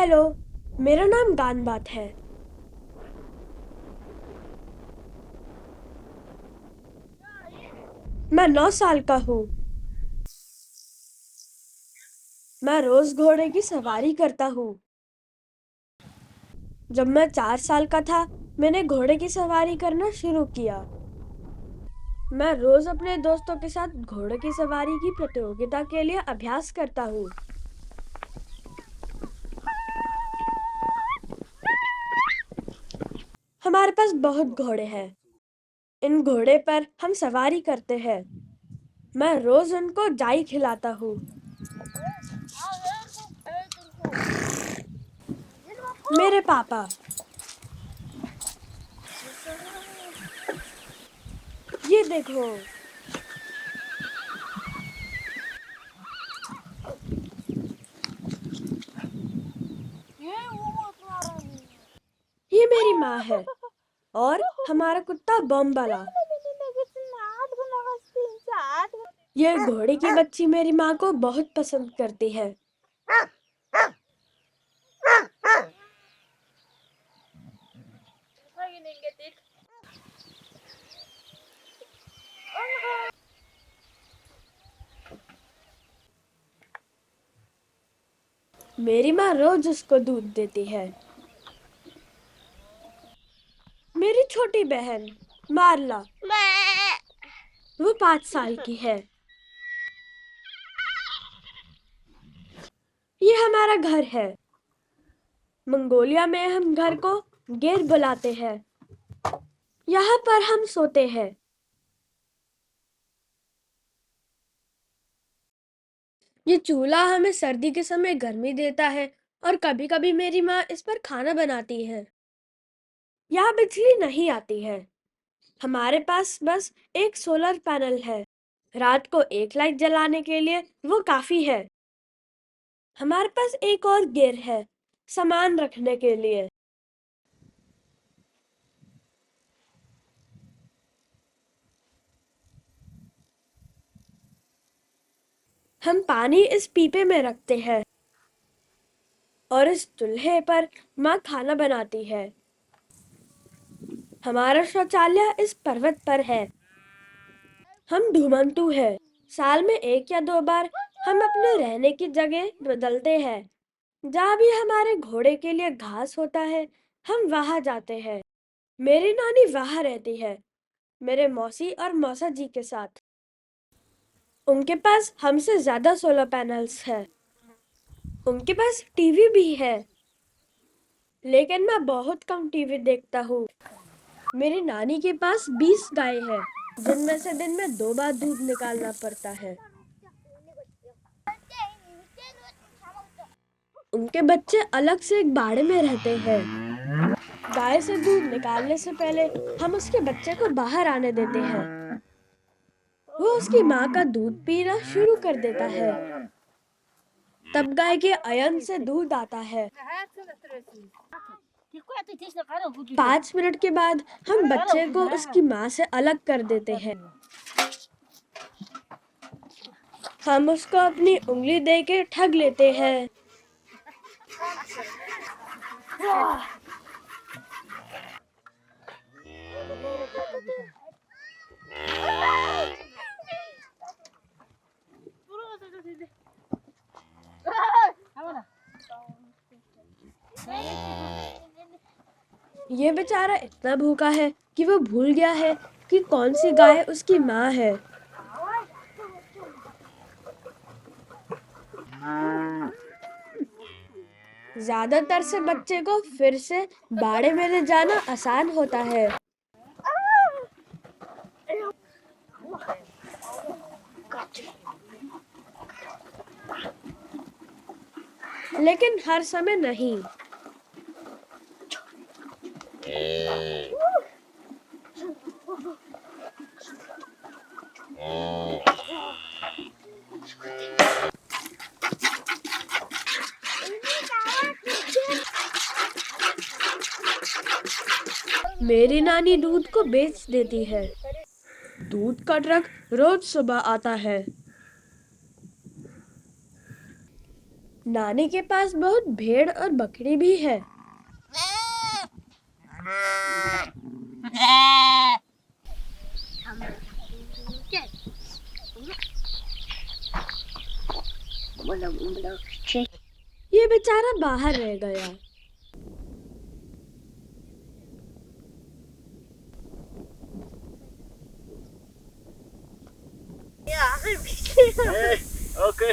Hello, मेरा नाम गानबात है। मैं 9 साल का हूँ। मैं रोज घोड़े की सवारी करता हूँ। जब मैं 4 साल का था, मैंने घोड़े की सवारी करना शुरू किया। मैं रोज अपने दोस्तों के साथ घोड़े की सवारी की प्रतियोगिता के लिए अभ्यास करता हूँ। हमारे पास बहुत घोड़े हैं। इन घोड़े पर हम सवारी करते हैं। मैं रोज उनको जाई खिलाता हूँ। मेरे पापा, ये देखो, ये मेरी माँ है और हमारा कुत्ता बॉम्बाला। ये घोड़े की बच्ची मेरी माँ को बहुत पसंद करती है। मेरी माँ रोज उसको दूध देती है। मेरी छोटी बहन मारला, वो 5 साल की है। ये हमारा घर है। मंगोलिया में हम घर को गेर बुलाते हैं। यहाँ पर हम सोते हैं। ये चूल्हा हमें सर्दी के समय गर्मी देता है और कभी-कभी मेरी माँ इस पर खाना बनाती है। यहाँ बिजली नहीं आती है। हमारे पास बस एक सोलर पैनल है। रात को एक लाइट जलाने के लिए वो काफी है। हमारे पास एक और गिर है, सामान रखने के लिए। हम पानी इस पीपे में रखते हैं और इस चूल्हे पर माँ खाना बनाती है। हमारा शौचालय इस पर्वत पर है। हम ढूंढते हैं। साल में 1 या 2 बार हम अपने रहने की जगह बदलते हैं। जहाँ भी हमारे घोड़े के लिए घास होता है, हम वहां जाते हैं। मेरी नानी वहां रहती है, मेरे मौसी और मौसा जी के साथ। उनके पास हमसे ज्यादा सोलर पैनल्स है। उनके पास टीवी भी है, लेकिन मैं बहुत कम टीवी देखता हूँ। मेरी नानी के पास 20 गाय है, जिनमें से दिन में 2 बार दूध निकालना पड़ता है। उनके बच्चे अलग से एक बाड़े में रहते हैं। गाय से दूध निकालने से पहले हम उसके बच्चे को बाहर आने देते हैं। वो उसकी माँ का दूध पीना शुरू कर देता है। तब गाय के अयन से दूध आता है। 5 मिनट के बाद हम बच्चे को उसकी माँ से अलग कर देते हैं। हम उसको अपनी उंगली देके ठग लेते हैं। ये बेचारा इतना भूखा है कि वो भूल गया है कि कौन सी गाय उसकी माँ है। ज्यादातर से बच्चे को फिर से बाड़े में ले जाना आसान होता है। लेकिन हर समय नहीं। मेरी नानी दूध को बेच देती है। दूध का ट्रक रोज सुबह आता है। नानी के पास बहुत भेड़ और बकरी भी है। ये बेचारा बाहर रह गया। Okay.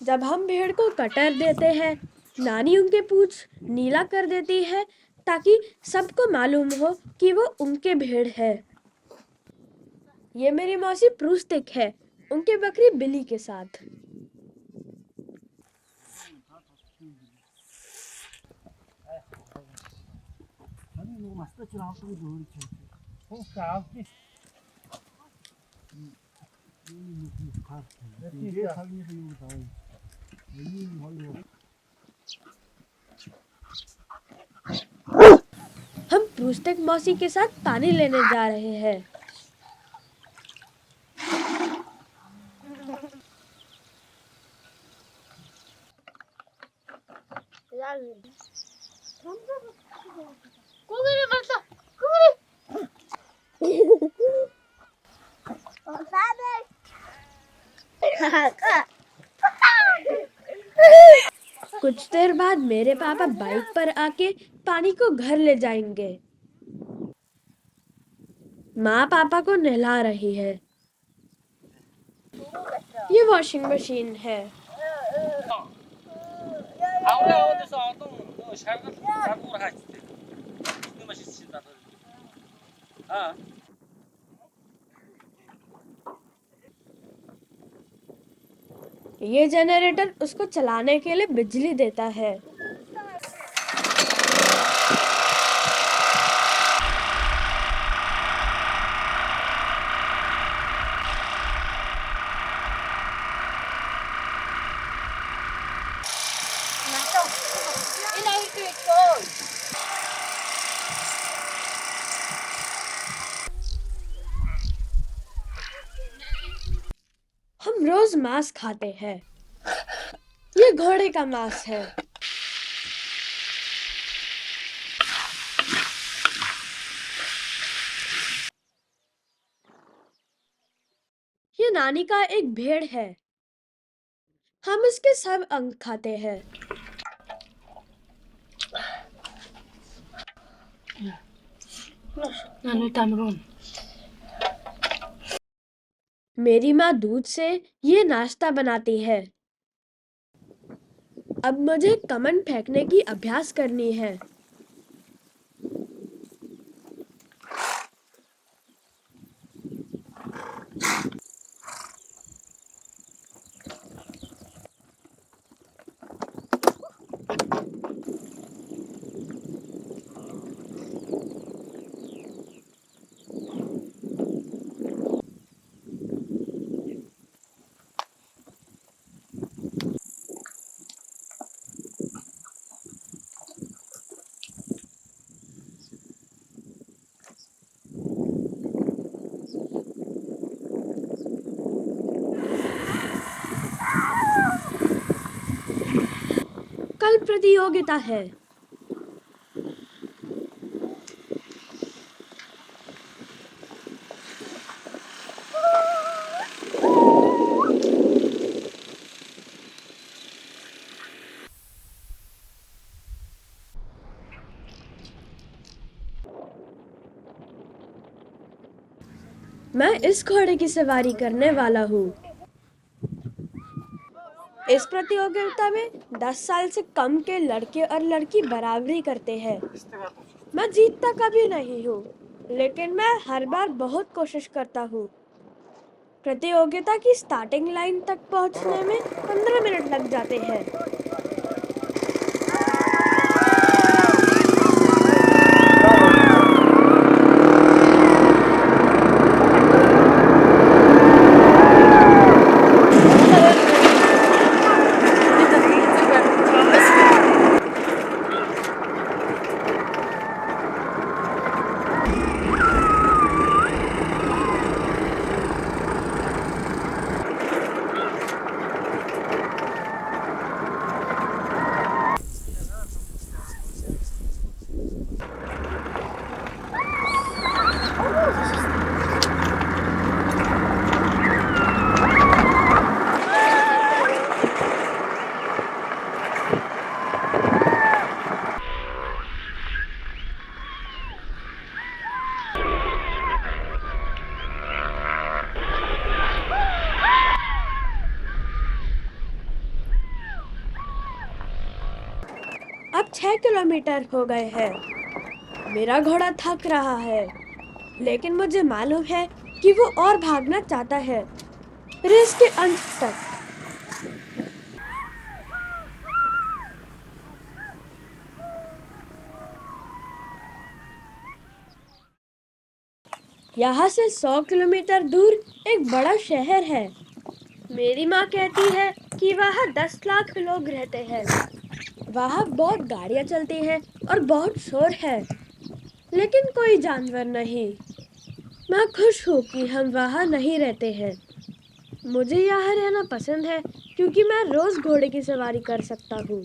जब हम भेड़ को कटर देते हैं, नानी उनके पूंछ नीला कर देती है ताकि सबको मालूम हो कि वो उनके भेड़ है। ये मेरी मौसी प्रूस्टिक है, उनके बकरी बिली के साथ। हम प्रूस्टिक मौसी के साथ पानी लेने जा रहे हैं। कुछ देर बाद मेरे पापा बाइक पर आके पानी को घर ले जाएंगे। माँ पापा को नहला रही है। ये वॉशिंग मशीन है। ये जनरेटर उसको चलाने के लिए बिजली देता है। हम रोज मांस खाते हैं। ये घोड़े का मांस है। ये नानी का एक भेड़ है। हम इसके सब अंग खाते हैं। मेरी माँ दूध से ये नाश्ता बनाती है। अब मुझे कमन फेंकने की अभ्यास करनी है। कल प्रतियोगिता है। मैं इस घोड़े की सवारी करने वाला हूँ। इस प्रतियोगिता में 10 साल से कम के लड़के और लड़की बराबरी करते हैं। मैं जीतता कभी नहीं हूँ, लेकिन मैं हर बार बहुत कोशिश करता हूँ। प्रतियोगिता की स्टार्टिंग लाइन तक पहुँचने में 15 मिनट लग जाते हैं। अब 6 किलोमीटर हो गए हैं। मेरा घोड़ा थक रहा है, लेकिन मुझे मालूम है कि वो और भागना चाहता है। रेस के अंत तक। यहाँ से 100 किलोमीटर दूर एक बड़ा शहर है। मेरी माँ कहती है कि वहाँ 10 लाख लोग रहते हैं। वहाँ बहुत गाड़ियाँ चलती हैं और बहुत शोर है, लेकिन कोई जानवर नहीं। मैं खुश हूँ कि हम वहाँ नहीं रहते हैं। मुझे यहाँ रहना पसंद है क्योंकि मैं रोज घोड़े की सवारी कर सकता हूँ।